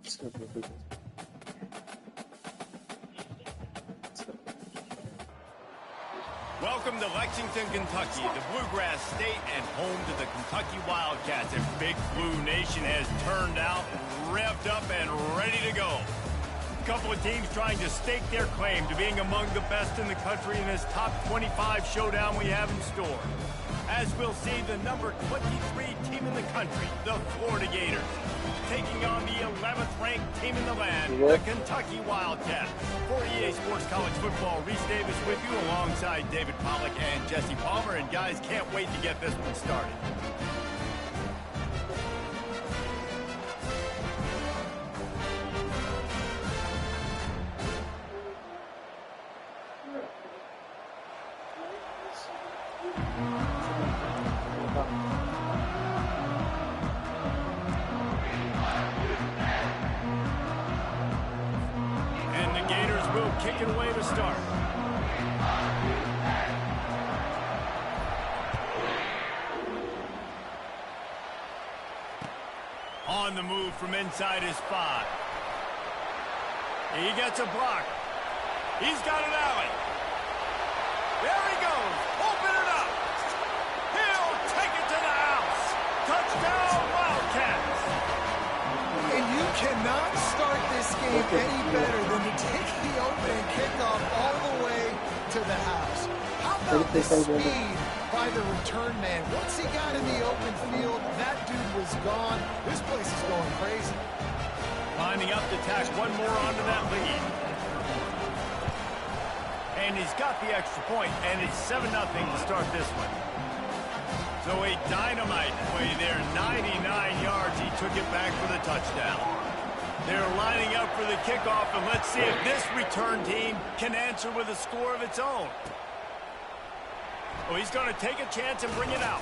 Welcome to Lexington, Kentucky, the Bluegrass State and home to the Kentucky Wildcats. And Big Blue Nation has turned out, revved up, and ready to go. A couple of teams trying to stake their claim to being among the best in the country in this top 25 showdown we have in store. As we'll see, the number 23 team in the country, the Florida Gators, taking on the 11th ranked team in the land, the Kentucky Wildcats. For EA Sports College Football, Reese Davis with you alongside David Pollack and Jesse Palmer. And guys, can't wait to get this one started. Kick it away to start. On the move from inside his 5. He gets a block. He's got an alley. There he goes. Open it up. He'll take it to the house. Touchdown, Wildcats. And you cannot start this game any better than to take the opening kickoff all the way to the house. How about the speed by the return man? Once he got in the open field, that dude was gone. This place is going crazy. Lining up to tack one more onto that lead. And he's got the extra point, and it's 7-0 to start this one. So a dynamite play there, 99 yards. He took it back for the touchdown. They're lining up for the kickoff, and let's see if this return team can answer with a score of its own. Oh, he's going to take a chance and bring it out.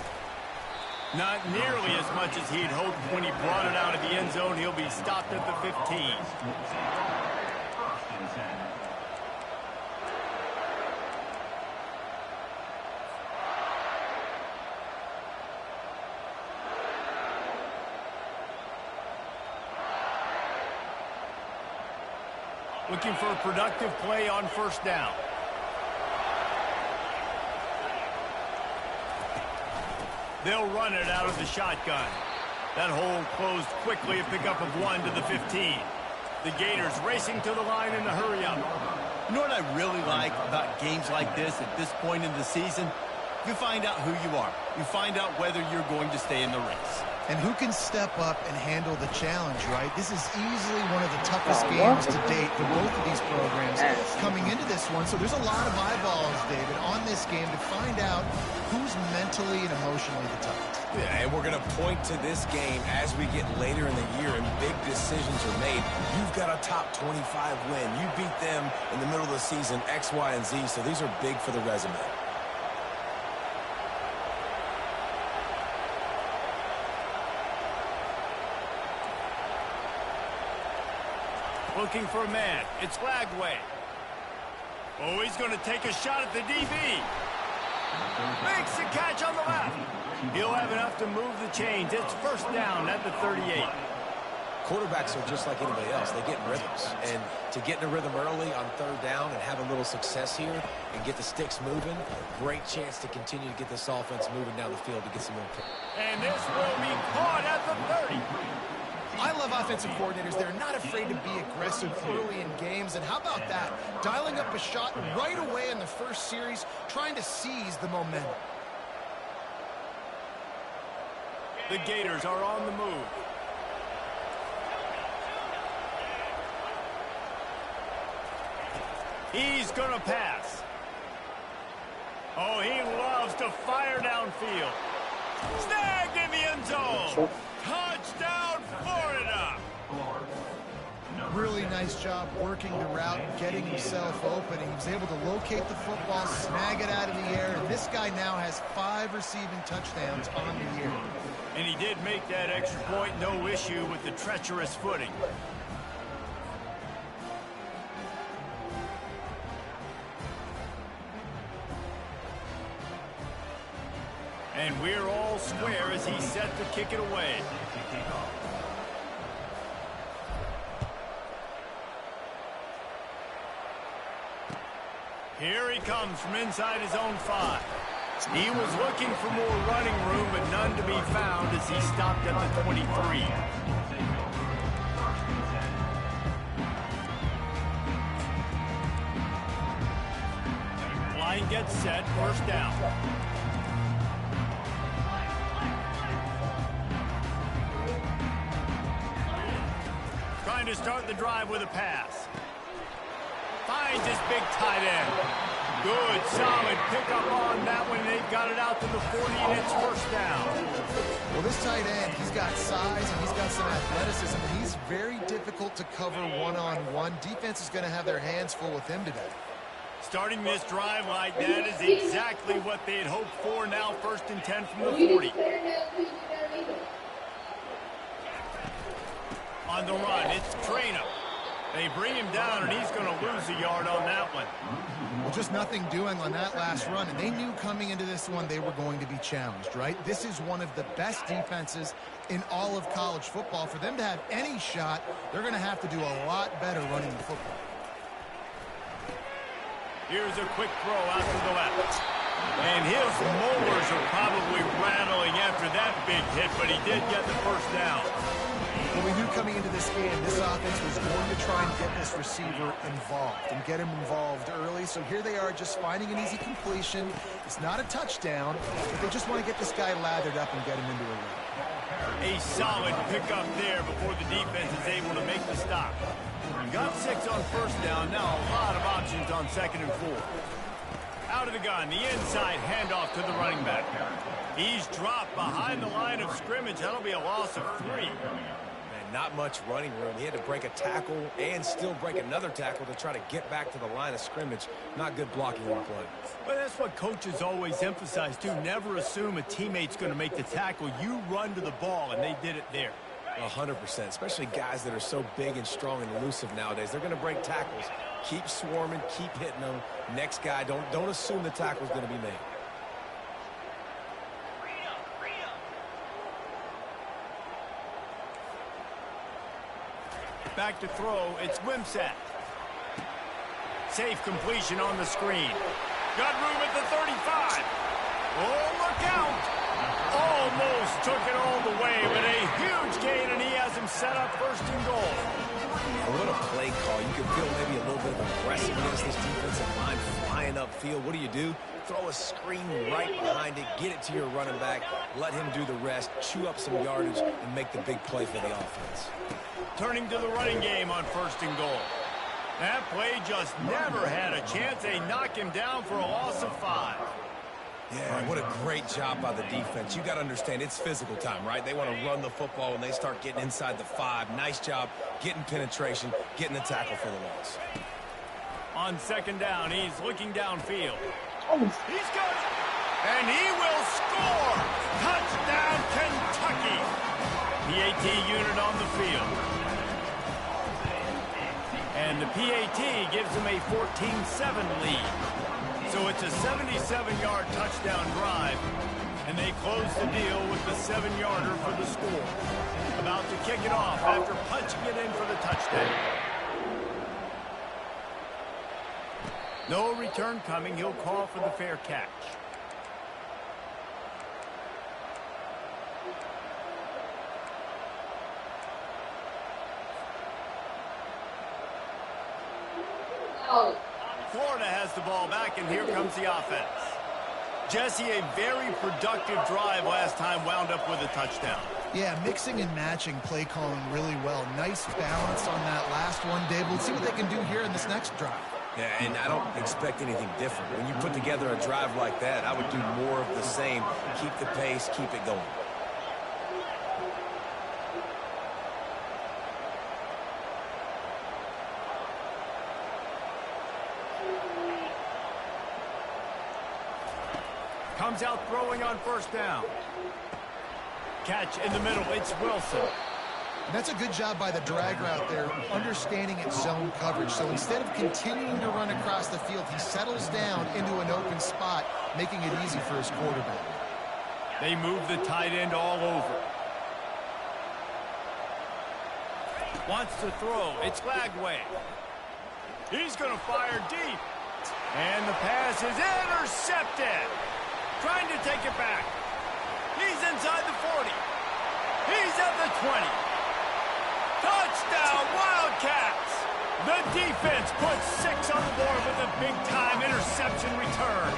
Not nearly as much as he'd hoped when he brought it out of the end zone. He'll be stopped at the 15. Looking for a productive play on first down. They'll run it out of the shotgun. That hole closed quickly, a pickup of 1 to the 15. The Gators racing to the line in the hurry up. You know what I really like about games like this at this point in the season? You find out who you are. You find out whether you're going to stay in the race. And who can step up and handle the challenge, right? This is easily one of the toughest games to date for both of these programs coming into this one. So there's a lot of eyeballs, David, on this game to find out who's mentally and emotionally the toughest. Yeah, and we're going to point to this game as we get later in the year and big decisions are made. You've got a top 25 win. You beat them in the middle of the season, X, Y, and Z. So these are big for the resume. Looking for a man. It's Lagway. Oh, he's going to take a shot at the DB. Makes the catch on the left. He'll have enough to move the chains. It's first down at the 38. Quarterbacks are just like anybody else. They get in rhythms. And to get in a rhythm early on third down and have a little success here and get the sticks moving, great chance to continue to get this offense moving down the field to get some more points. And this will be caught at the 30. I love offensive coordinators. They're not afraid to be aggressive early in games. And how about that? Dialing up a shot right away in the first series, trying to seize the momentum. The Gators are on the move. He's going to pass. Oh, he loves to fire downfield. Snagged in the end zone. Touchdown, Florida. Really nice job working the route and getting himself open. He was able to locate the football, snag it out of the air, and this guy now has 5 receiving touchdowns on the year. And he did make that extra point, no issue with the treacherous footing. And we're all square as he's set to kick it away. Here he comes from inside his own 5. He was looking for more running room, but none to be found as he stopped at the 23. Line gets set, first down. Trying to start the drive with a pass. Finds his big tight end. Good, solid pickup on that one. They've got it out to the 40, and it's first down. Well, this tight end, he's got size and he's got some athleticism, and he's very difficult to cover one-on-one. Defense is going to have their hands full with him today. Starting this drive like that is exactly what they had hoped for. Now first and 10 from the 40. On the run, it's Traina. They bring him down, and he's going to lose a yard on that one. Well, just nothing doing on that last run, and they knew coming into this one they were going to be challenged, right? This is one of the best defenses in all of college football. For them to have any shot, they're going to have to do a lot better running the football. Here's a quick throw out to the left. And his molars are probably rattling after that big hit, but he did get the first down. Well, we knew coming into this game, this offense was going to try and get this receiver involved and get him involved early. So here they are just finding an easy completion. It's not a touchdown, but they just want to get this guy lathered up and get him into a lead. A solid pickup there before the defense is able to make the stop. Got 6 on first down. Now a lot of options on 2nd and 4. Out of the gun, the inside handoff to the running back. He's dropped behind the line of scrimmage. That'll be a loss of 3. Not much running room. He had to break a tackle and still break another tackle to try to get back to the line of scrimmage. Not good blocking on play. Well, that's what coaches always emphasize, too. Never assume a teammate's going to make the tackle. You run to the ball, and they did it there. 100%, especially guys that are so big and strong and elusive nowadays. They're going to break tackles. Keep swarming, keep hitting them. Next guy, don't assume the tackle's going to be made. Back to throw, it's Wimsatt. Safe completion on the screen. Got room at the 35. Oh, look out! Almost took it all the way, but a huge gain, and he has him set up first and goal. What a play call. You can feel maybe a little bit of aggressiveness, this defensive line flying upfield. What do? Throw a screen right behind it, get it to your running back, let him do the rest, chew up some yardage, and make the big play for the offense. Turning to the running game on first and goal. That play just never had a chance. They knock him down for a loss of 5. Yeah, what a great job by the defense. You got to understand, it's physical time, right? They want to run the football when they start getting inside the 5. Nice job getting penetration, getting the tackle for the loss. On 2nd down, he's looking downfield. He's got it, and he will score! Touchdown, Kentucky! PAT unit on the field. And the PAT gives them a 14-7 lead. So it's a 77-yard touchdown drive, and they close the deal with the 7-yarder for the score. About to kick it off after punching it in for the touchdown. No return coming. He'll call for the fair catch. Florida has the ball back, and here comes the offense. Jesse, a very productive drive last time, wound up with a touchdown. Yeah, mixing and matching play calling really well. Nice balance on that last one, Dave. We'll see what they can do here in this next drive. Yeah, and I don't expect anything different. When you put together a drive like that, I would do more of the same. Keep the pace, keep it going. Comes out throwing on first down. Catch in the middle, it's Wilson. And that's a good job by the drag route there, understanding its zone coverage. So instead of continuing to run across the field, he settles down into an open spot, making it easy for his quarterback. They move the tight end all over. Wants to throw, it's Lagway. He's going to fire deep. And the pass is intercepted. Trying to take it back. He's inside the 40. He's at the 20. Touchdown, Wildcats! The defense puts 6 on the board with a big-time interception return.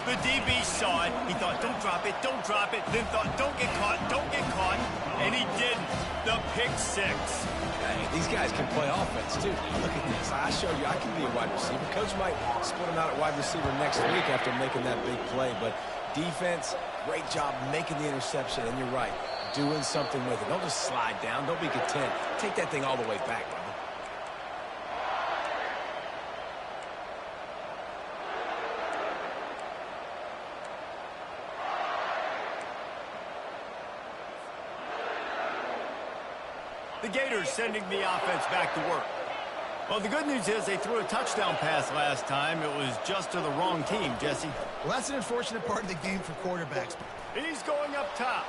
The DB saw it. He thought, don't drop it, don't drop it. Then thought, don't get caught, don't get caught. And he didn't. The pick 6. Hey, these guys can play offense, too. Look at this. I showed you I can be a wide receiver. Coach might split him out at wide receiver next week after making that big play. But defense, great job making the interception. And you're right, doing something with it. Don't just slide down. Don't be content. Take that thing all the way back, brother. The Gators sending the offense back to work. Well, the good news is they threw a touchdown pass last time. It was just to the wrong team, Jesse. Well, that's an unfortunate part of the game for quarterbacks. He's going up top.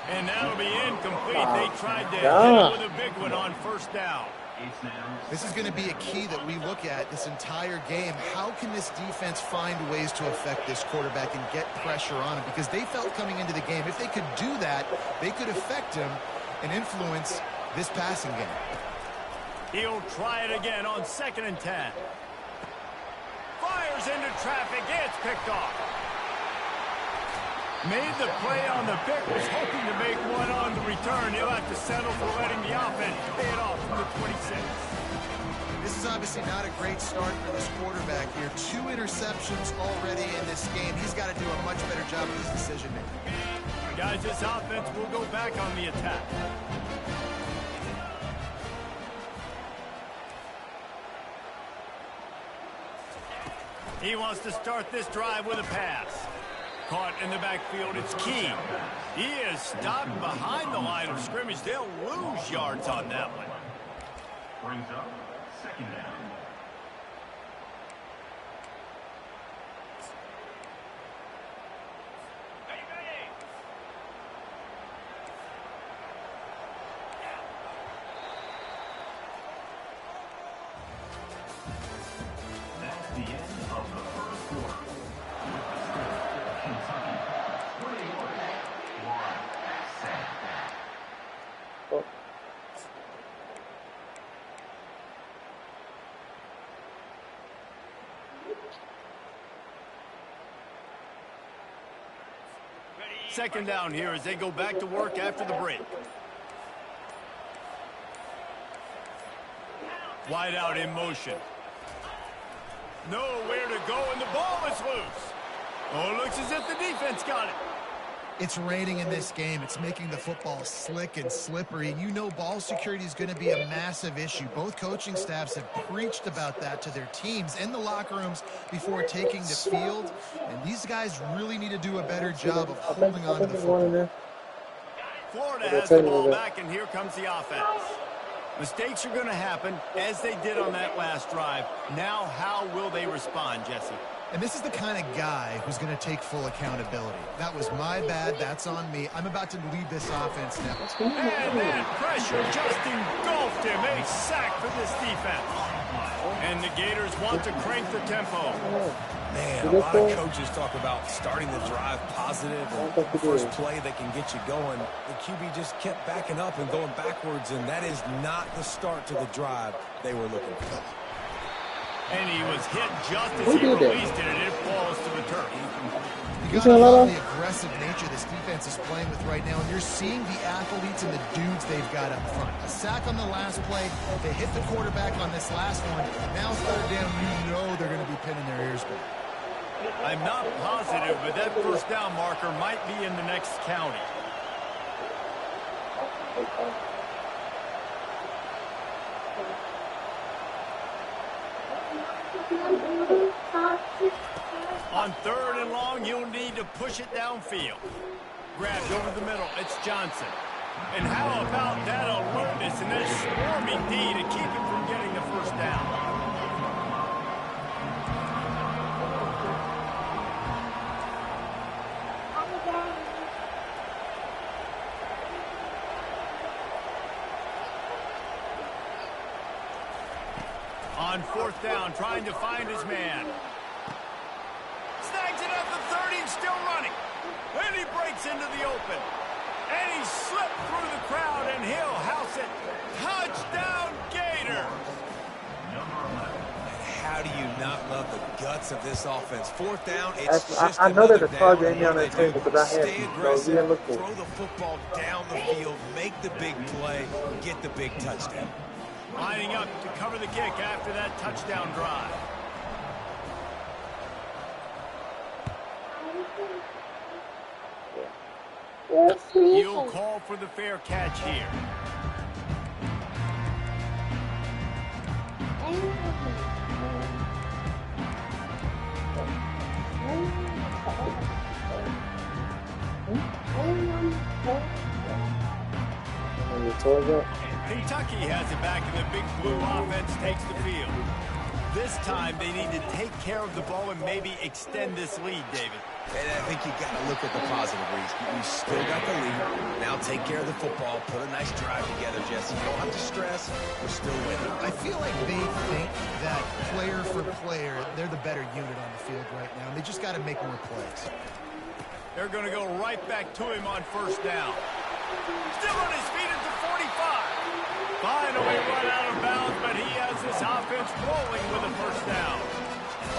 And that'll be incomplete. They tried to hit it with a big one on first down. This is going to be a key that we look at this entire game. How can this defense find ways to affect this quarterback and get pressure on him? Because they felt coming into the game, if they could do that, they could affect him and influence this passing game. He'll try it again on 2nd and 10. Fires into traffic. It's picked off. Made the play on the pick. Was hoping to make one on the return. He'll have to settle for letting the offense pay it off from the 26. This is obviously not a great start for this quarterback here. 2 interceptions already in this game. He's got to do a much better job with his decision-making. Guys, this offense will go back on the attack. He wants to start this drive with a pass. Caught in the backfield, it's Key. He is stopped behind the line of scrimmage. They'll lose yards on that one. Brings up 2nd down. Second down here as they go back to work after the break. Wide out in motion. Nowhere to go, and the ball is loose. Oh, it looks as if the defense got it. It's raining in this game. It's making the football slick and slippery. And you know ball security is going to be a massive issue. Both coaching staffs have preached about that to their teams in the locker rooms before taking the field. And these guys really need to do a better job of holding on to the football. Florida has the ball back, and here comes the offense. Mistakes are going to happen, as they did on that last drive. Now, how will they respond, Jesse? And this is the kind of guy who's going to take full accountability. That was my bad. That's on me. I'm about to lead this offense now. And that pressure just engulfed him. A sack for this defense. And the Gators want to crank the tempo. Man, a lot of coaches talk about starting the drive positive and the first play that can get you going. The QB just kept backing up and going backwards, and that is not the start to the drive they were looking for. And he was hit just as he released it, and it falls to the turf. You got to love the aggressive nature this defense is playing with right now, and you're seeing the athletes and the dudes they've got up front. A sack on the last play. They hit the quarterback on this last one. Now 3rd down, you know they're going to be pinning their ears back. I'm not positive, but that first down marker might be in the next county. On 3rd and long, you'll need to push it downfield. Grabbed over the middle. It's Johnson. And how about that alertness and that swarming D to keep him from getting the first down? On fourth down, trying to find his man. Snags it at the 30 and still running. And he breaks into the open. And he slipped through the crowd, and he'll house it. Touchdown, Gators! And how do you not love the guts of this offense? Fourth down, it's just I know there's a another target in there on that team because I had Stay him, so aggressive, you didn't look for it. throw the football down the field, make the big play, get the big touchdown. Lining up to cover the kick after that touchdown drive. He'll call for the fair catch here. Kentucky has it back, and the Big Blue offense takes the field. This time they need to take care of the ball and maybe extend this lead, David. And I think you got to look at the positive, Reese. You still got the lead. Now take care of the football. Put a nice drive together, Jesse. You don't have to stress. We're still winning. I feel like they think that player for player, they're the better unit on the field right now. They just got to make more plays. They're going to go right back to him on first down. Still on his feet at the 45. Finally run out of bounds, but he has this offense rolling with a first down.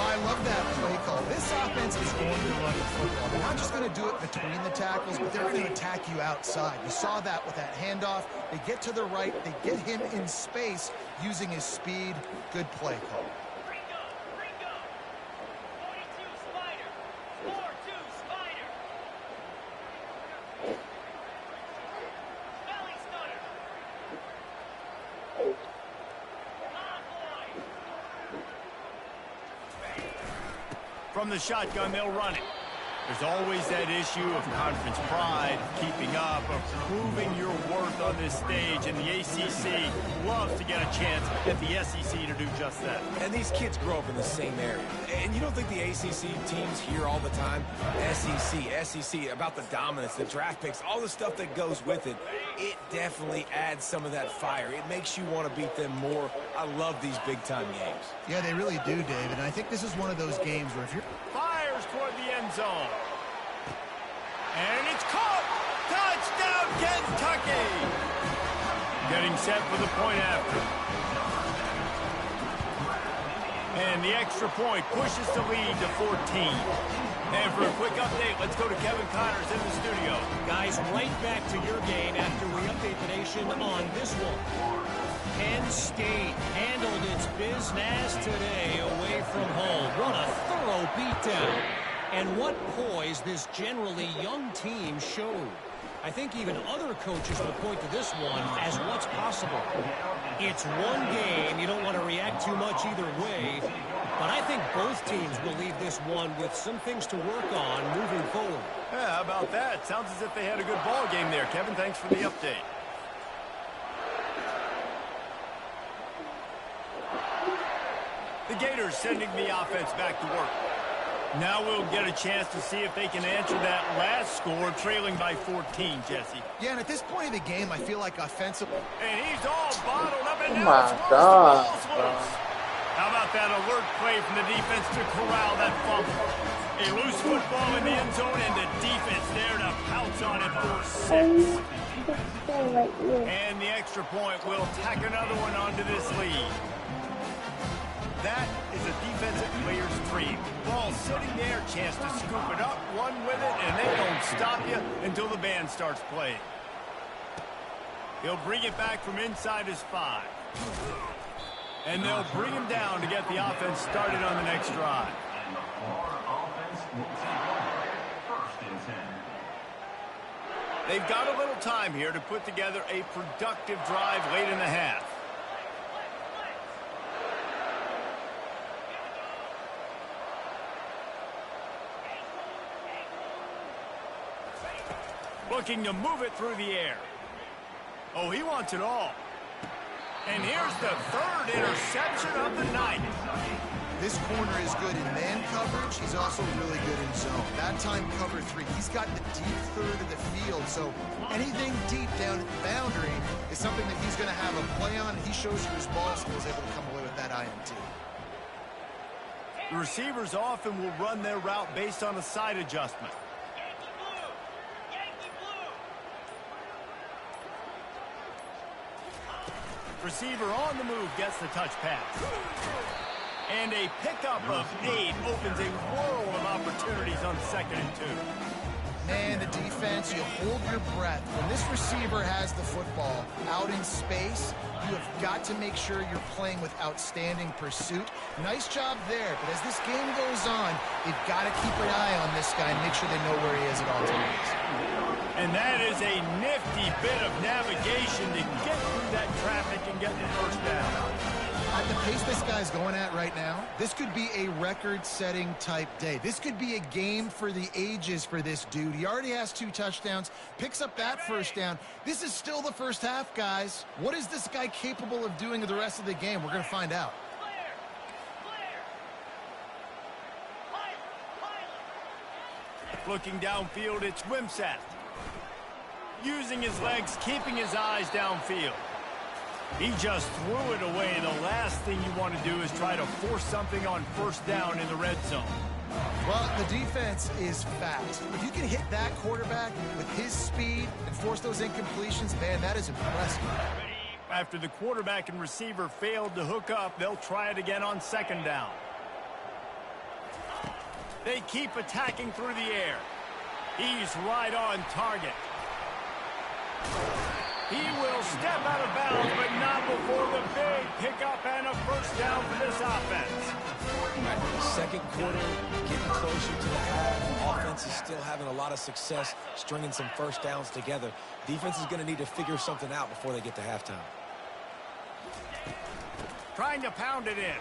I love that play call. This offense is going to run the football. They're not just going to do it between the tackles, but they're going to attack you outside. You saw that with that handoff. They get to the right. They get him in space using his speed. Good play call. Ringo. 42 Spider. 4-2 Spider. Belly stunner. From the shotgun, they'll run it. There's always that issue of conference pride, keeping up, of proving your worth on this stage, and the ACC loves to get a chance at the SEC to do just that. And these kids grow up in the same area. And you don't think the ACC teams hear all the time, SEC, about the dominance, the draft picks, all the stuff that goes with it. It definitely adds some of that fire. It makes you want to beat them more. I love these big-time games. Yeah, they really do, David. And I think this is one of those games where if you're... Fires toward the end zone. And it's caught! Touchdown, Kentucky! Getting set for the point after. And the extra point pushes the lead to 14. And for a quick update, let's go to Kevin Connors in the studio. Guys, right back to your game after we update the nation on this one. Penn State handled its business today away from home. What a thorough beatdown. And what poise this generally young team showed. I think even other coaches will point to this one as what's possible. It's one game. You don't want to react too much either way. But I think both teams will leave this one with some things to work on moving forward. Yeah, how about that? Sounds as if they had a good ball game there. Kevin, thanks for the update. The Gators sending the offense back to work. Now we'll get a chance to see if they can answer that last score, trailing by 14, Jesse. Yeah, and at this point of the game, I feel like offensively... And he's all bottled up, and Oh now my it's God. loose. How about that alert play from the defense to corral that fumble? A loose football in the end zone, and the defense there to pounce on it for 6. And the extra point will tack another one onto this lead. That is a defensive player's dream. Ball sitting there, chance to scoop it up, run with it, and they don't stop you until the band starts playing. He'll bring it back from inside his 5. And they'll bring him down to get the offense started on the next drive. And the Florida offense will take over. First and 10. They've got a little time here to put together a productive drive late in the half. Looking to move it through the air. Oh, he wants it all. And here's the third interception of the night. This corner is good in man coverage. He's also really good in zone. That time, cover 3. He's got the deep third of the field, so anything deep down at the boundary is something that he's going to have a play on. He shows you his ball skills, able to come away with of that INT. The receivers often will run their route based on a side adjustment. Yankee blue! Yankee blue! Receiver on the move gets the touch pass. And a pickup of 8 opens a world of opportunities on 2nd and 2. Man, the defense, you hold your breath. When this receiver has the football out in space, you have got to make sure you're playing with outstanding pursuit. Nice job there, but as this game goes on, they've got to keep an eye on this guy and make sure they know where he is at all times. And that is a nifty bit of navigation to get through that traffic and get the first down. At the pace this guy's going at right now, this could be a record-setting type day. This could be a game for the ages for this dude. He already has 2 touchdowns, picks up that first down. This is still the first half, guys. What is this guy capable of doing the rest of the game? We're going to find out. Clear! Clear! Looking downfield, it's Wimsatt. Using his legs, keeping his eyes downfield. He just threw it away. The last thing you want to do is try to force something on first down in the red zone. Well, the defense is fast. If you can hit that quarterback with his speed and force those incompletions, man, that is impressive. After the quarterback and receiver failed to hook up, they'll try it again on 2nd down. They keep attacking through the air. He's right on target. He will step out of bounds, but not before the big pickup and a first down for this offense. Second quarter, getting closer to the half. Offense is still having a lot of success stringing some first downs together. Defense is going to need to figure something out before they get to halftime. Trying to pound it in.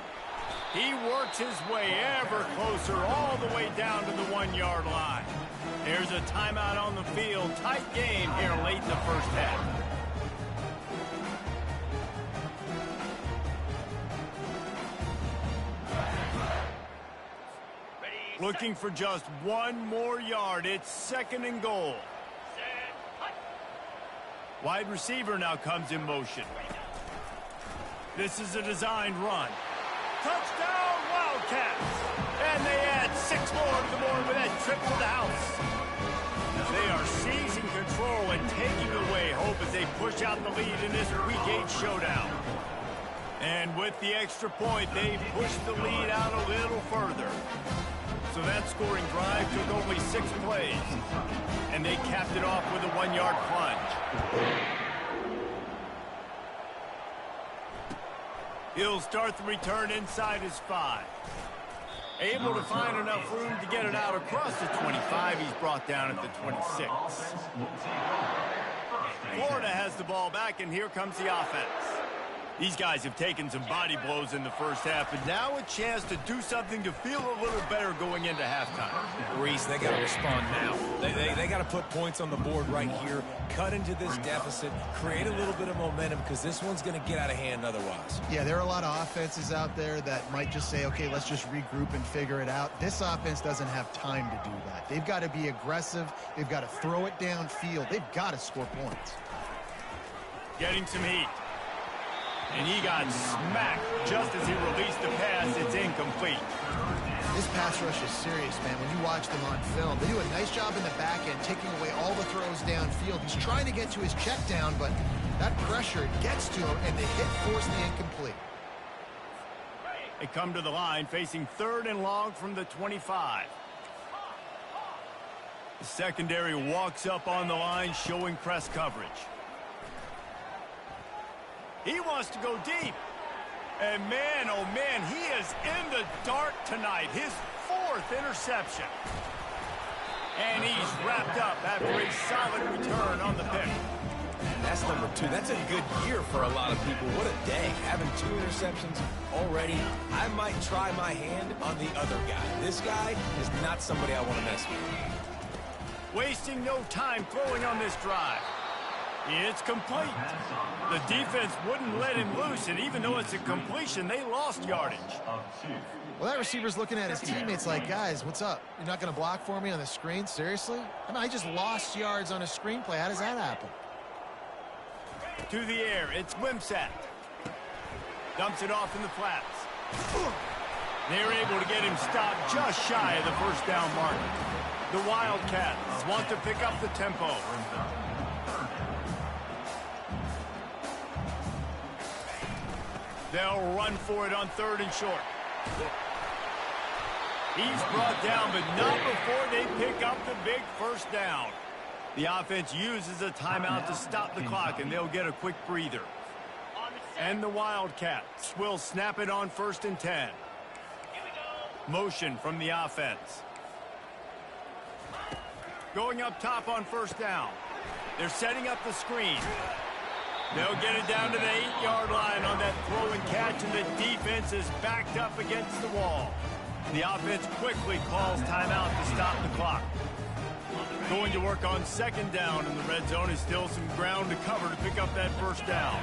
He works his way ever closer all the way down to the 1-yard line. There's a timeout on the field. Tight game here late in the first half. Looking for just 1 more yard. It's 2nd and goal. Wide receiver now comes in motion. This is a designed run. Touchdown, Wildcats! And they add 6 more to the board with that trip to the house. They are seizing control and taking away hope as they push out the lead in this Week 8 showdown. And with the extra point, they push the lead out a little further. So that scoring drive took only 6 plays. And they capped it off with a 1-yard plunge. He'll start the return inside his 5. Able to find enough room to get it out across the 25. He's brought down at the 26. Florida has the ball back, and here comes the offense. These guys have taken some body blows in the first half, but now a chance to do something to feel a little better going into halftime. Reese, they got to respond now. They got to put points on the board right here, cut into this deficit, create a little bit of momentum, because this one's going to get out of hand otherwise. Yeah, there are a lot of offenses out there that might just say, okay, let's just regroup and figure it out. This offense doesn't have time to do that. They've got to be aggressive. They've got to throw it downfield. They've got to score points. Getting some heat. And he got smacked just as he released the pass. It's incomplete. This pass rush is serious, man. When you watch them on film, they do a nice job in the back end, taking away all the throws downfield. He's trying to get to his check down, but that pressure gets to him, and the hit forced the incomplete. They come to the line, facing 3rd and long from the 25. The secondary walks up on the line, showing press coverage. He wants to go deep. And man, oh man, he is in the dark tonight. His 4th interception. And he's wrapped up after a solid return on the pick. That's number 2. That's a good year for a lot of people. What a day. Having 2 interceptions already. I might try my hand on the other guy. This guy is not somebody I want to mess with. Wasting no time throwing on this drive. It's complete. The defense wouldn't let him loose, and even though it's a completion, they lost yardage. Well, that receiver's looking at his teammates like, guys, what's up? You're not going to block for me on the screen? Seriously? I mean, I just lost yards on a screenplay. How does that happen? To the air, it's Wimsatt. Dumps it off in the flats. They're able to get him stopped just shy of the first down mark. The Wildcats want to pick up the tempo. They'll run for it on 3rd and short. He's brought down, but not before they pick up the big first down. The offense uses a timeout to stop the clock, and they'll get a quick breather. And the Wildcats will snap it on 1st and 10. Motion from the offense. Going up top on 1st down. They're setting up the screen. They'll get it down to the 8-yard line on that throw and catch, and the defense is backed up against the wall. The offense quickly calls timeout to stop the clock. Going to work on 2nd down, and the red zone is still some ground to cover to pick up that first down.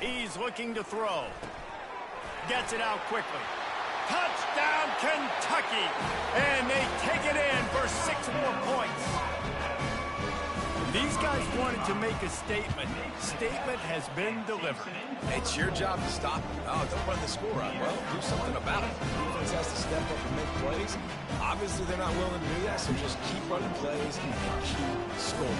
He's looking to throw. Gets it out quickly. Touchdown, Kentucky! And they take it in for 6 more points. These guys wanted to make a statement. Statement has been delivered. It's your job to stop them. Oh, don't run the score out. Well, do something about it. The defense has to step up and make plays. Obviously, they're not willing to do that, so just keep running plays and keep scoring.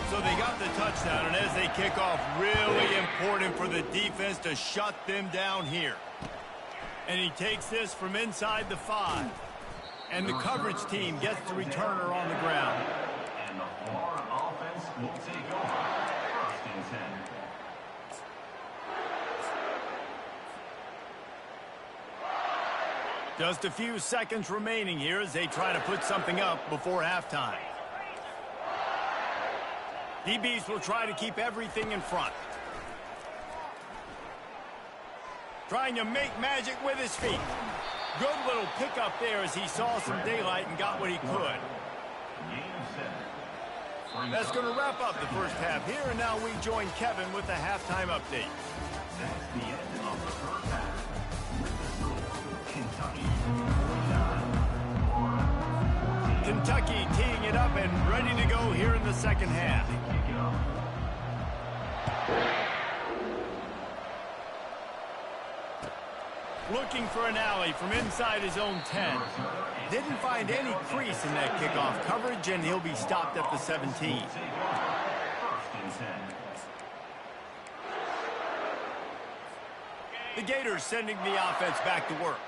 So they got the touchdown, and as they kick off, really important for the defense to shut them down here. And he takes this from inside the 5. And the coverage team gets the returner on the ground. And the Florida offense will take over 1st and 10. Just a few seconds remaining here as they try to put something up before halftime. DBs will try to keep everything in front. Trying to make magic with his feet. Good little pickup there as he saw some daylight and got what he could. That's going to wrap up the first half here, and now we join Kevin with the halftime update. That's the end of the first half. Kentucky teeing it up and ready to go here in the second half. Looking for an alley from inside his own 10. Didn't find any crease in that kickoff coverage, and he'll be stopped at the 17. The Gators sending the offense back to work.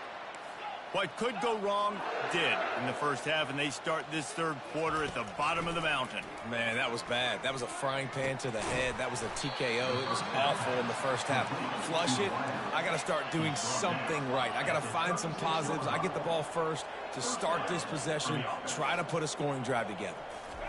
What could go wrong did in the first half, and they start this 3rd quarter at the bottom of the mountain. Man, that was bad. That was a frying pan to the head. That was a TKO. It was awful in the first half. Flush it. I got to start doing something right. I got to find some positives. I get the ball first to start this possession, try to put a scoring drive together.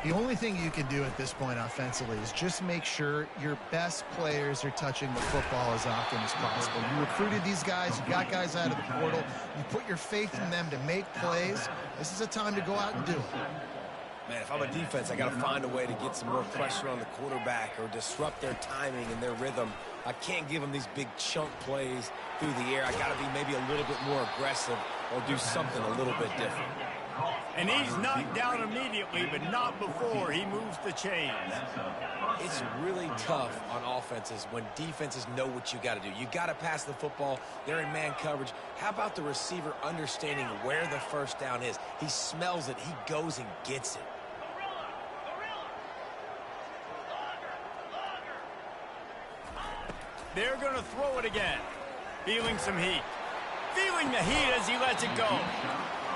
The only thing you can do at this point offensively is just make sure your best players are touching the football as often as possible. You recruited these guys, you got guys out of the portal, you put your faith in them to make plays. This is a time to go out and do it. Man, if I'm a defense, I got to find a way to get some more pressure on the quarterback or disrupt their timing and their rhythm. I can't give them these big chunk plays through the air. I got to be maybe a little bit more aggressive or do something a little bit different. And he's knocked down immediately, but not before he moves the chains. It's really tough on offenses when defenses know what you got to do. You got to pass the football. They're in man coverage. How about the receiver understanding where the first down is? He smells it. He goes and gets it. They're going to throw it again. Feeling some heat. Feeling the heat as he lets it go.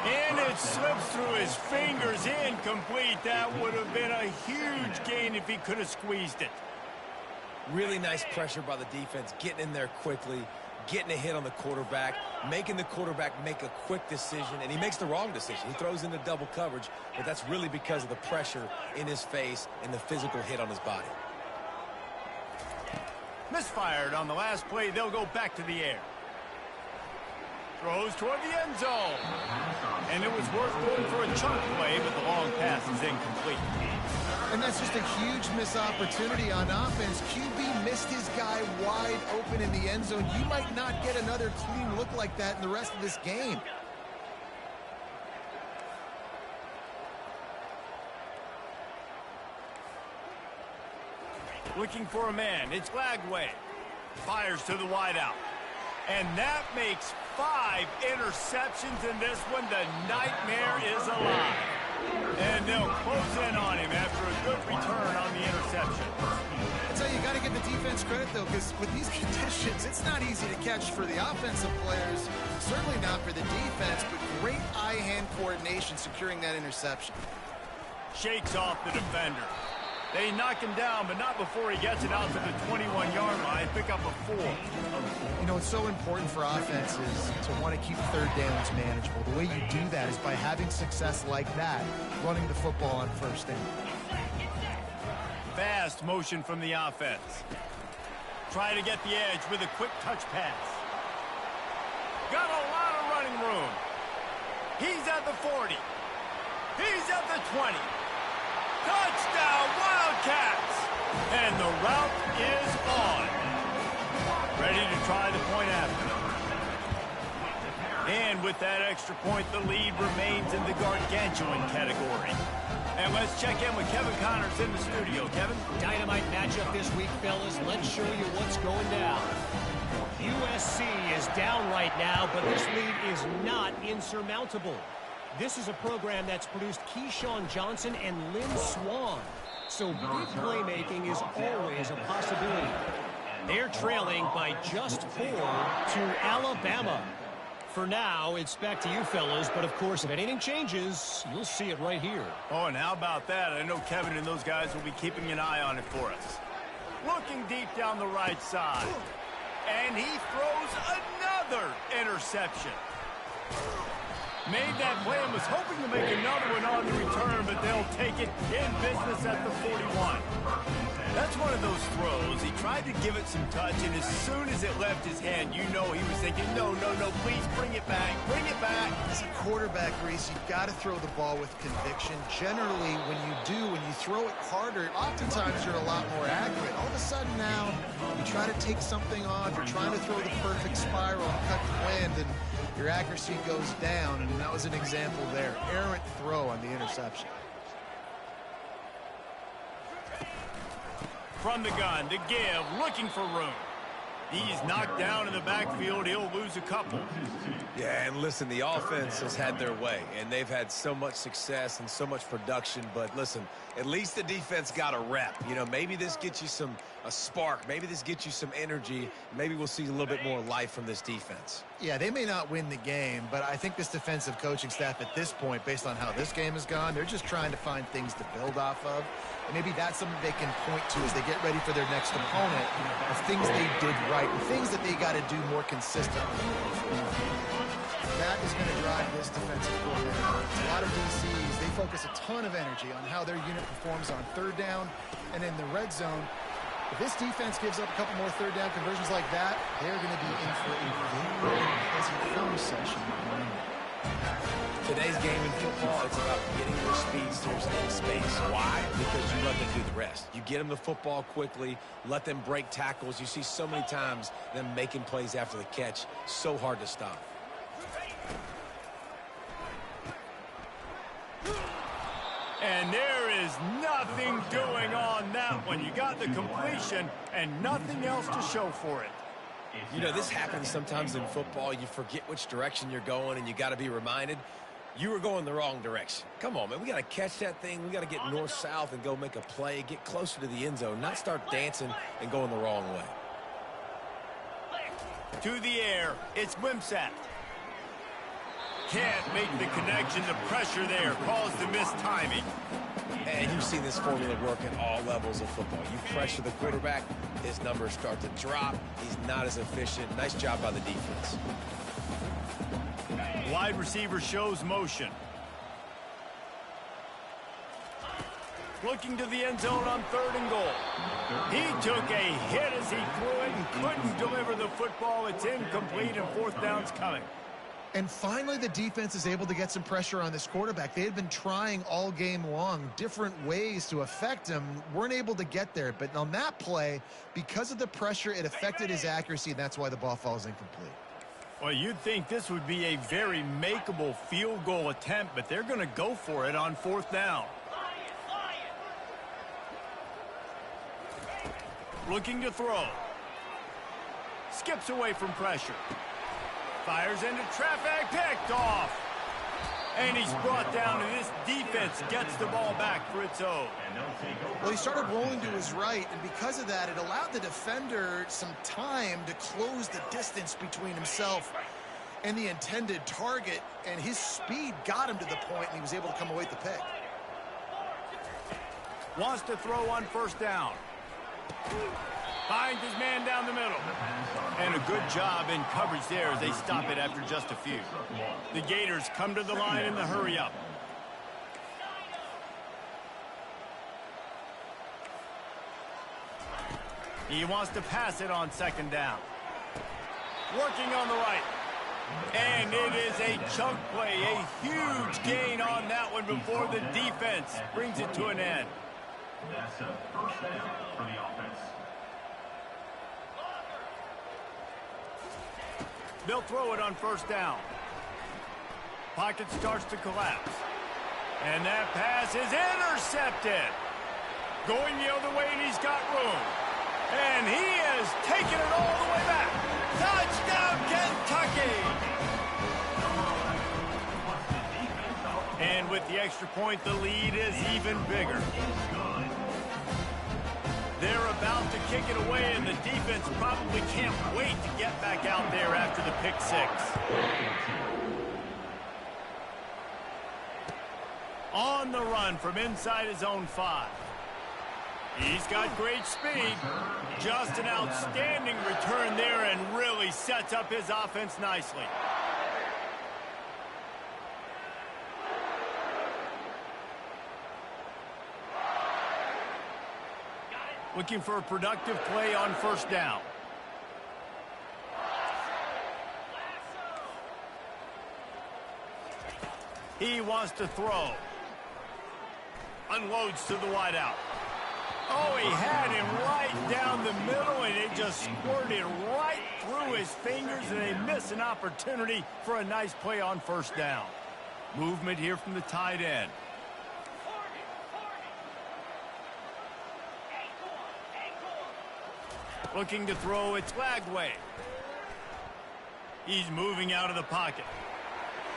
And it slips through his fingers, incomplete. That would have been a huge gain if he could have squeezed it. Really nice pressure by the defense, getting in there quickly, getting a hit on the quarterback, making the quarterback make a quick decision, and he makes the wrong decision. He throws into double coverage, but that's really because of the pressure in his face and the physical hit on his body. Misfired on the last play. They'll go back to the air. Throws toward the end zone. And it was worth going for a chunk play, but the long pass is incomplete. And that's just a huge missed opportunity on offense. QB missed his guy wide open in the end zone. You might not get another clean look like that in the rest of this game. Looking for a man. It's Lagway. Fires to the wideout. And that makes 5 interceptions in this one. The nightmare is alive. And they'll close in on him after a good return on the interception. I tell you, got to give the defense credit, though, because with these conditions, it's not easy to catch for the offensive players. Certainly not for the defense, but great eye-hand coordination securing that interception. Shakes off the defender. They knock him down, but not before he gets it out to the 21-yard line. Pick up a 4. You know, it's so important for offenses to want to keep third downs manageable. The way you do that is by having success like that, running the football on first down. Fast motion from the offense. Try to get the edge with a quick touch pass. Got a lot of running room. He's at the 40. He's at the 20. Touchdown, Wildcats! And the route is on. Ready to try the point after. And with that extra point, the lead remains in the gargantuan category. And let's check in with Kevin Connors in the studio. Kevin? Dynamite matchup this week, fellas. Let's show you what's going down. USC is down right now, but this lead is not insurmountable. This is a program that's produced Keyshawn Johnson and Lynn Swann. So big playmaking is always a possibility. They're trailing by just 4 to Alabama. For now, it's back to you fellas, but of course, if anything changes, you'll see it right here. Oh, and how about that? I know Kevin and those guys will be keeping an eye on it for us. Looking deep down the right side. And he throws another interception. Made that play and was hoping to make another one on the return, but they'll take it in business at the 41. That's one of those throws. He tried to give it some touch, and as soon as it left his hand, you know he was thinking, no, please bring it back, bring it back. As a quarterback, Reese, you've got to throw the ball with conviction. Generally, when you throw it harder, oftentimes you're a lot more accurate. All of a sudden now, you try to take something off, you're trying to throw the perfect spiral and cut the wind, and your accuracy goes down, and that was an example there. Errant throw on the interception. From the gun to give, looking for room. He's knocked down in the backfield. He'll lose a couple. Yeah, and listen, the offense has had their way, and they've had so much success and so much production. But listen, at least the defense got a rep. You know, maybe this gets you a spark. Maybe this gets you some energy. Maybe we'll see a little bit more life from this defense. Yeah, they may not win the game, but I think this defensive coaching staff at this point, based on how this game has gone, they're just trying to find things to build off of. And maybe that's something they can point to as they get ready for their next opponent of things they did right and things that they got to do more consistently. That is going to drive this defensive coordinator. A lot of DCs, they focus a ton of energy on how their unit performs on third down and in the red zone. If this defense gives up a couple more third down conversions like that, they're going to be in for a very pleasant film session. Today's game in football, it's about getting your speedsters in space. Why? Because you let them do the rest. You get them the football quickly, let them break tackles. You see so many times them making plays after the catch. So hard to stop. And there is nothing doing on that one. You got the completion and nothing else to show for it. You know, this happens sometimes in football. You forget which direction you're going, and you got to be reminded you were going the wrong direction. Come on, man. We got to catch that thing. We got to get north-south and go make a play, get closer to the end zone, not start dancing and going the wrong way. To the air, it's Wimsatt. Can't make the connection. The pressure there caused the missed timing. And you've seen this formula work at all levels of football. You pressure the quarterback, his numbers start to drop. He's not as efficient. Nice job by the defense. Wide receiver shows motion. Looking to the end zone on 3rd and goal. He took a hit as he threw it and couldn't deliver the football. It's incomplete and 4th down's coming. And finally, the defense is able to get some pressure on this quarterback. They had been trying all game long, different ways to affect him, weren't able to get there. But on that play, because of the pressure, it affected his accuracy, and that's why the ball falls incomplete. Well, you'd think this would be a very makeable field goal attempt, but they're going to go for it on 4th down. Looking to throw. Skips away from pressure. Fires into traffic, picked off. And he's brought down, and this defense gets the ball back for its own. Well, he started rolling to his right, and because of that, it allowed the defender some time to close the distance between himself and the intended target, and his speed got him to the point, and he was able to come away with the pick. Wants to throw on first down. Finds his man down the middle. And a good job in coverage there as they stop it after just a few. The Gators come to the line in the hurry-up. He wants to pass it on second down. Working on the right. And it is a chunk play, a huge gain on that one before the defense brings it to an end. That's a first down for the offense. They'll throw it on first down. Pocket starts to collapse. And that pass is intercepted. Going the other way, and he's got room. And he is taking it all the way back. Touchdown, Kentucky! And with the extra point, the lead is even bigger. They're about to kick it away, and the defense probably can't wait to get back out there after the pick six. On the run from inside his own 5. He's got great speed. Just an outstanding return there and really sets up his offense nicely. Looking for a productive play on first down. He wants to throw. Unloads to the wideout. Oh, he had him right down the middle, and it just squirted right through his fingers, and they miss an opportunity for a nice play on first down. Movement here from the tight end. Looking to throw, it's Lagway. He's moving out of the pocket.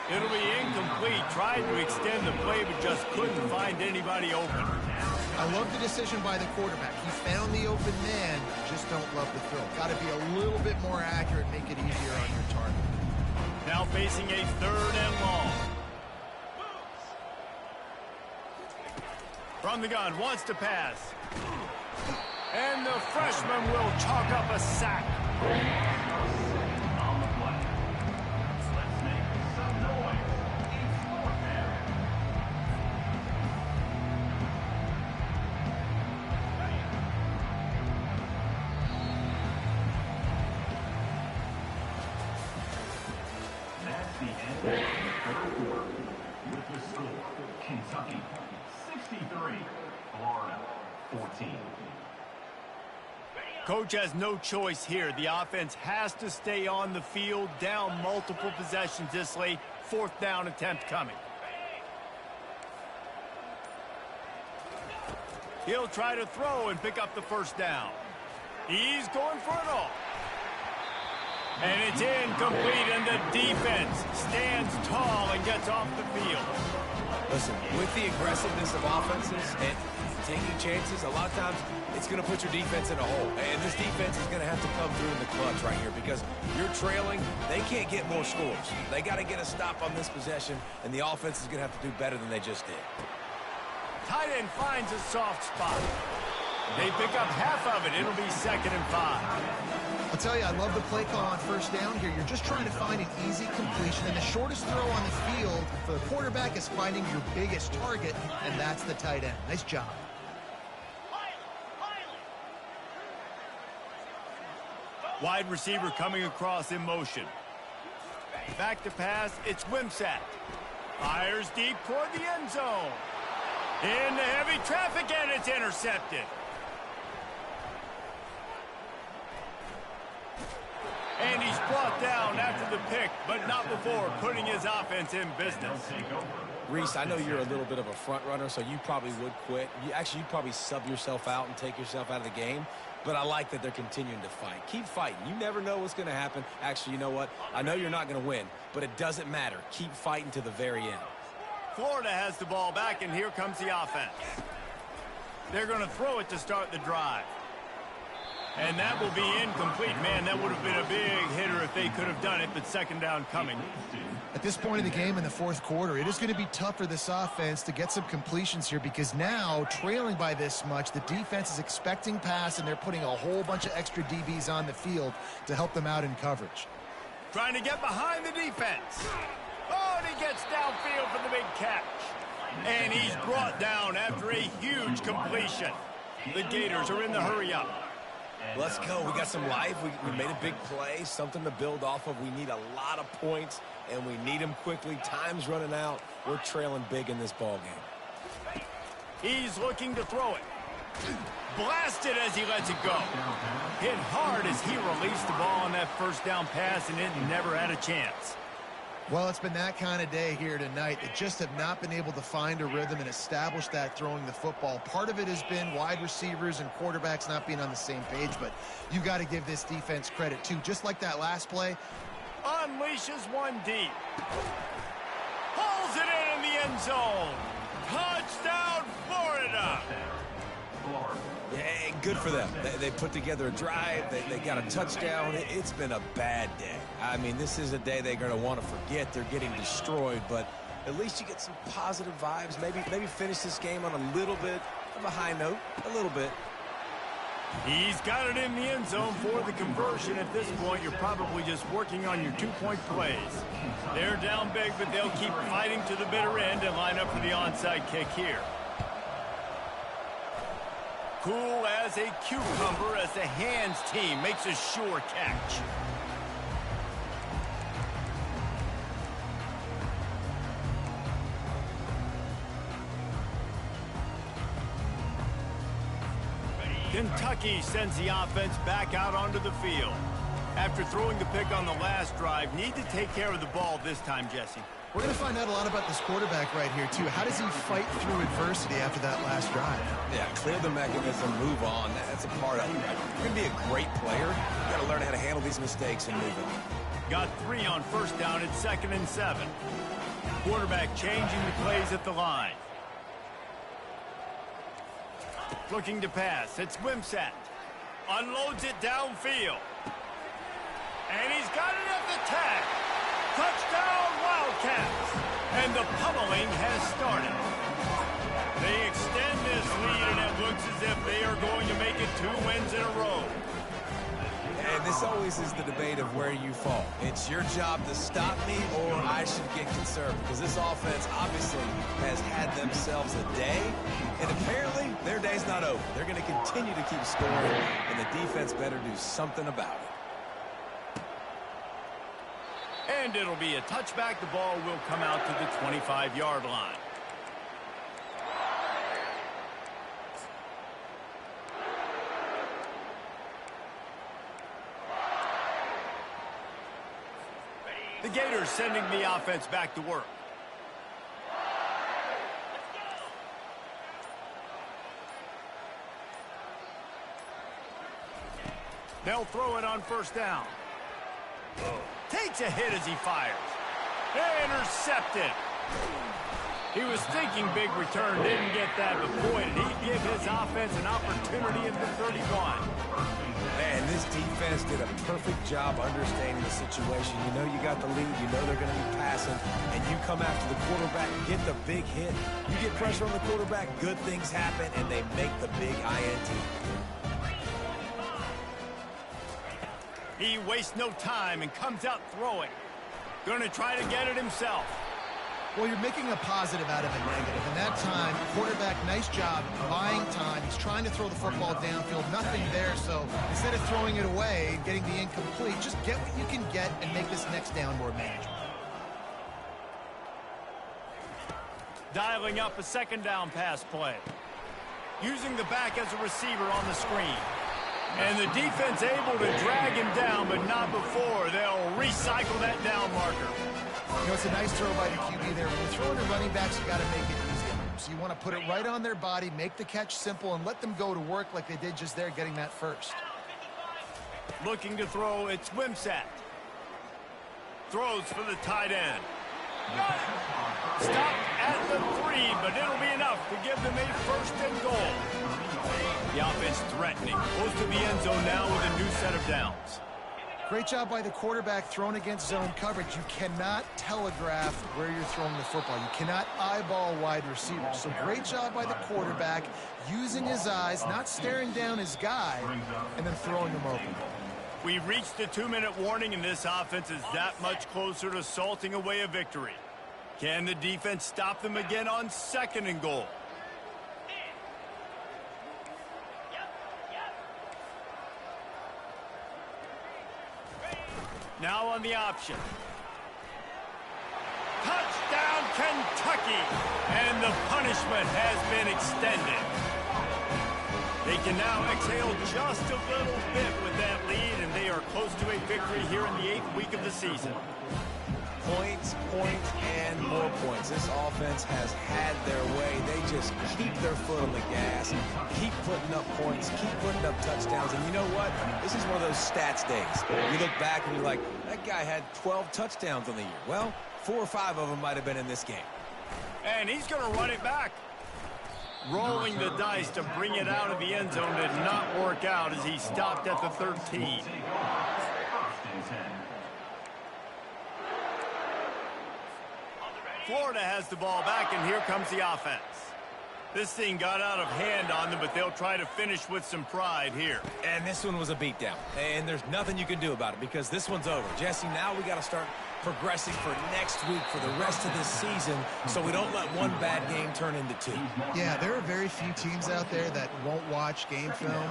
It'll be incomplete. Tried to extend the play, but just couldn't find anybody open. I love the decision by the quarterback. He found the open man, just don't love the throw. Got to be a little bit more accurate, make it easier on your target. Now facing a third and long. From the gun, wants to pass. And the freshman will chalk up a sack. On the play. Let's make some noise. It's fourth down. That's the end of the third quarter. With the score, Kentucky 63, Florida 14. Coach has no choice here. The offense has to stay on the field, down multiple possessions this late. Fourth down attempt coming. He'll try to throw and pick up the first down. He's going for it all. And it's incomplete, and the defense stands tall and gets off the field. Listen, with the aggressiveness of offenses and taking chances, a lot of times it's going to put your defense in a hole. And this defense is going to have to come through in the clutch right here because you're trailing. They can't get more scores. They got to get a stop on this possession, and the offense is going to have to do better than they just did. Tight end finds a soft spot. They pick up half of it. It'll be 2nd and 5. I'll tell you, I love the play call on first down here. You're just trying to find an easy completion, and the shortest throw on the field for the quarterback is finding your biggest target, and that's the tight end. Nice job. Wide receiver coming across in motion. Back to pass, it's Wimsatt. Fires deep toward the end zone. Into heavy traffic, and it's intercepted. And he's brought down after the pick, but not before putting his offense in business. They'll take over Reese, I know you're a little bit of a front runner, so you probably would quit. You'd probably sub yourself out and take yourself out of the game. But I like that they're continuing to fight. Keep fighting. You never know what's going to happen. Actually, you know what? I know you're not going to win, but it doesn't matter. Keep fighting to the very end. Florida has the ball back, and here comes the offense. They're going to throw it to start the drive. And that will be incomplete. Man, that would have been a big hitter if they could have done it, but second down coming. At this point in the game in the fourth quarter, it is going to be tough for this offense to get some completions here because now, trailing by this much, the defense is expecting pass, and they're putting a whole bunch of extra DBs on the field to help them out in coverage. Trying to get behind the defense. Oh, and he gets downfield for the big catch. And he's brought down after a huge completion. The Gators are in the hurry-up. Let's go. We got some life. We made a big play, something to build off of. We need a lot of points, and we need them quickly. Time's running out. We're trailing big in this ball game. He's looking to throw it. Blasted as he lets it go. Hit hard as he released the ball on that first down pass, and it never had a chance. Well, it's been that kind of day here tonight. They just have not been able to find a rhythm and establish that throwing the football. Part of it has been wide receivers and quarterbacks not being on the same page, but you got to give this defense credit, too. Just like that last play. Unleashes one deep. Pulls it in the end zone. Touchdown, Florida. Yeah, good for them. They put together a drive. They got a touchdown. It's been a bad day. I mean, this is a day they're going to want to forget. They're getting destroyed, but at least you get some positive vibes. Maybe finish this game on a little bit of a high note, a little bit. He's got it in the end zone for the conversion. At this point, you're probably just working on your two-point plays. They're down big, but they'll keep fighting to the bitter end and line up for the onside kick here. Cool as a cucumber as the hands team makes a sure catch. Kentucky sends the offense back out onto the field. After throwing the pick on the last drive, need to take care of the ball this time, Jesse. We're going to find out a lot about this quarterback right here, too. How does he fight through adversity after that last drive? Yeah, clear the mechanism, move on. That's a part of it. You're going to be a great player. You got to learn how to handle these mistakes and move it. Got 3 on first down at 2nd and 7. Quarterback changing the plays at the line. Looking to pass. It's Wimsatt. Unloads it downfield. And he's got it at the tag. Touchdown, Wildcats. And the pummeling has started. They extend this lead, and it looks as if they are going to make it 2 wins in a row. And this always is the debate of where you fall. It's your job to stop me, or I should get concerned, because this offense obviously has had themselves a day, and apparently their day's not over. They're going to continue to keep scoring, and the defense better do something about it. And it'll be a touchback. The ball will come out to the 25-yard line. The Gators sending the offense back to work. They'll throw it on first down. Takes a hit as he fires. Intercepted. He was thinking big return, didn't get that, but boy, did he give his offense an opportunity at the 31. Man, this defense did a perfect job understanding the situation. You know you got the lead, you know they're going to be passing, and you come after the quarterback, get the big hit. You get pressure on the quarterback, good things happen, and they make the big INT. He wastes no time and comes out throwing. Going to try to get it himself. Well, you're making a positive out of a negative. And that time, quarterback, nice job buying time. He's trying to throw the football downfield. Nothing there, so instead of throwing it away and getting the incomplete, just get what you can get and make this next down more manageable. Dialing up a second down pass play. Using the back as a receiver on the screen. And the defense able to drag him down, but not before. They'll recycle that down marker. You know, it's a nice throw by the QB there. When you're throwing to running backs, you got to make it easy. So you want to put it right on their body, make the catch simple, and let them go to work like they did just there, getting that first. Looking to throw, it's Wimsatt. Throws for the tight end. Stop at the 3, but it'll be enough to give them a first and goal. The offense threatening. Close to the end zone now with a new set of downs. Great job by the quarterback thrown against zone coverage. You cannot telegraph where you're throwing the football. You cannot eyeball wide receivers. So great job by the quarterback using his eyes, not staring down his guy, and then throwing him open. We've reached the 2-minute warning, and this offense is that much closer to salting away a victory. Can the defense stop them again on 2nd and goal? Now on the option. Touchdown, Kentucky! And the punishment has been extended. They can now exhale just a little bit with that lead, and they are close to a victory here in the 8th week of the season. Points, and more points. This offense has had their way. They just keep their foot on the gas, keep putting up points, keep putting up touchdowns. And you know what? This is one of those stats days. You look back and you're like, that guy had 12 touchdowns on the year. Well, 4 or 5 of them might have been in this game. And he's going to run it back. Rolling the dice to bring it out of the end zone did not work out as he stopped at the 13. Florida has the ball back, and here comes the offense. This thing got out of hand on them, but they'll try to finish with some pride here. And this one was a beatdown. And there's nothing you can do about it because this one's over. Jesse, now we got to start progressing for next week for the rest of this season so we don't let one bad game turn into 2. Yeah, there are very few teams out there that won't watch game film,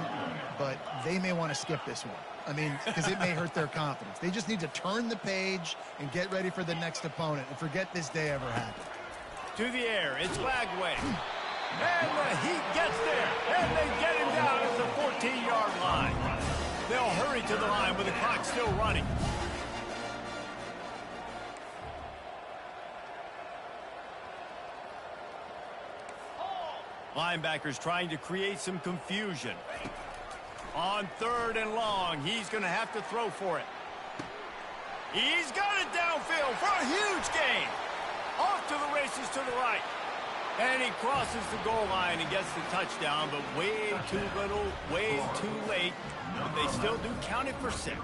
but they may want to skip this one. I mean, because it may hurt their confidence. They just need to turn the page and get ready for the next opponent and forget this day ever happened. To the air, it's Bagway. And the Heat gets there, and they get him down at the 14-yard line. They'll hurry to the line with the clock still running. Linebackers trying to create some confusion. On 3rd and long, he's going to have to throw for it. He's got it downfield for a huge gain. Off to the races to the right. And he crosses the goal line and gets the touchdown, but way too little, way too late. But they still do count it for 6.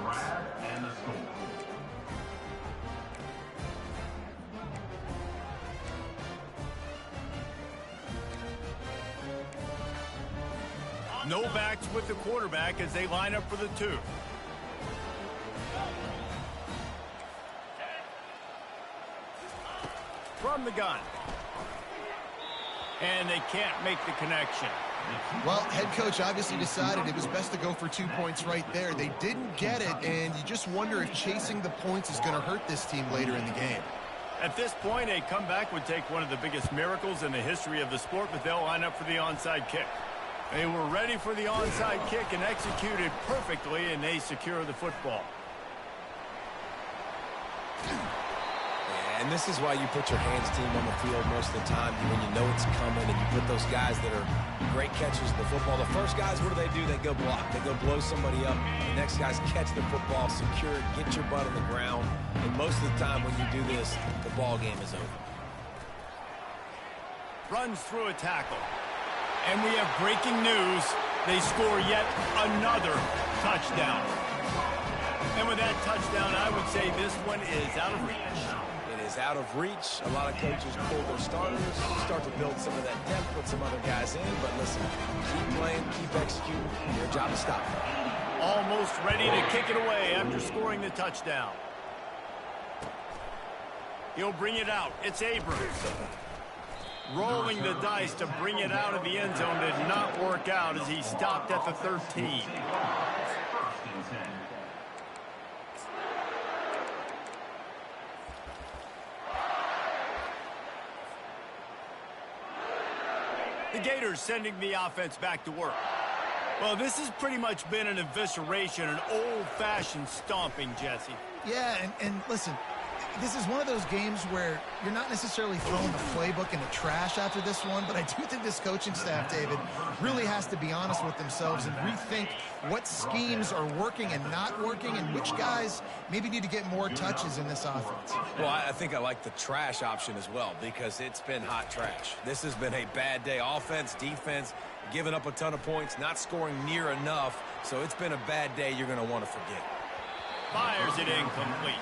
No backs with the quarterback as they line up for the 2. From the gun. And they can't make the connection. Well, head coach obviously decided it was best to go for 2 points right there. They didn't get it, and you just wonder if chasing the points is going to hurt this team later in the game. At this point, a comeback would take one of the biggest miracles in the history of the sport, but they'll line up for the onside kick. They were ready for the onside kick and executed perfectly, and they secure the football. And this is why you put your hands team on the field most of the time when you know it's coming, and you put those guys that are great catchers of the football. The first guys, what do? They go block. They go blow somebody up. The next guys catch the football, secure it, get your butt on the ground. And most of the time when you do this, the ball game is over. Runs through a tackle. And we have breaking news. They score yet another touchdown. And with that touchdown, I would say this one is out of reach. Out of reach. A lot of coaches pull their starters, start to build some of that depth, put some other guys in, but listen, keep playing, keep executing. Your job to stop them. Almost ready to kick it away after scoring the touchdown. He'll bring it out. It's Abrams. Rolling the dice to bring it out of the end zone did not work out as he stopped at the 13. The Gators sending the offense back to work. Well, this has pretty much been an evisceration, an old-fashioned stomping, Jesse. Yeah, and listen, this is one of those games where you're not necessarily throwing the playbook in the trash after this one, but I do think this coaching staff, David, really has to be honest with themselves and rethink what schemes are working and not working and which guys maybe need to get more touches in this offense. Well, I think I like the trash option as well because it's been hot trash. This has been a bad day. Offense, defense, giving up a ton of points, not scoring near enough. So it's been a bad day you're going to want to forget. Fires it incomplete.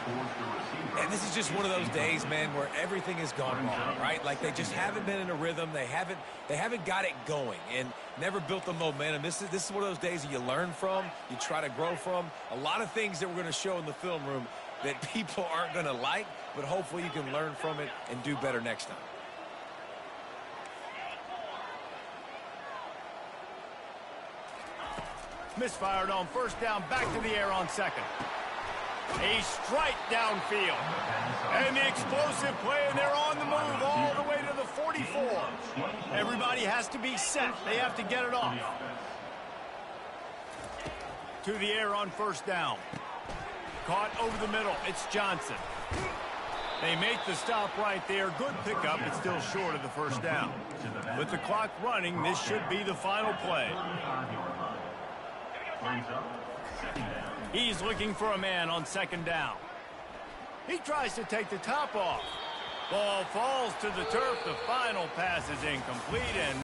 And this is just one of those days, man, where everything has gone wrong, right? Like they just haven't been in a rhythm. They haven't got it going and never built the momentum. This is one of those days that you learn from, you try to grow from. A lot of things that we're going to show in the film room that people aren't going to like, but hopefully you can learn from it and do better next time. Misfired on first down, back to the air on second. A strike downfield. And the explosive play, and they're on the move all the way to the 44. Everybody has to be set. They have to get it off. To the air on first down. Caught over the middle. It's Johnson. They make the stop right there. Good pickup, but still short of the first down. With the clock running, this should be the final play. He's looking for a man on second down. He tries to take the top off. Ball falls to the turf. The final pass is incomplete, and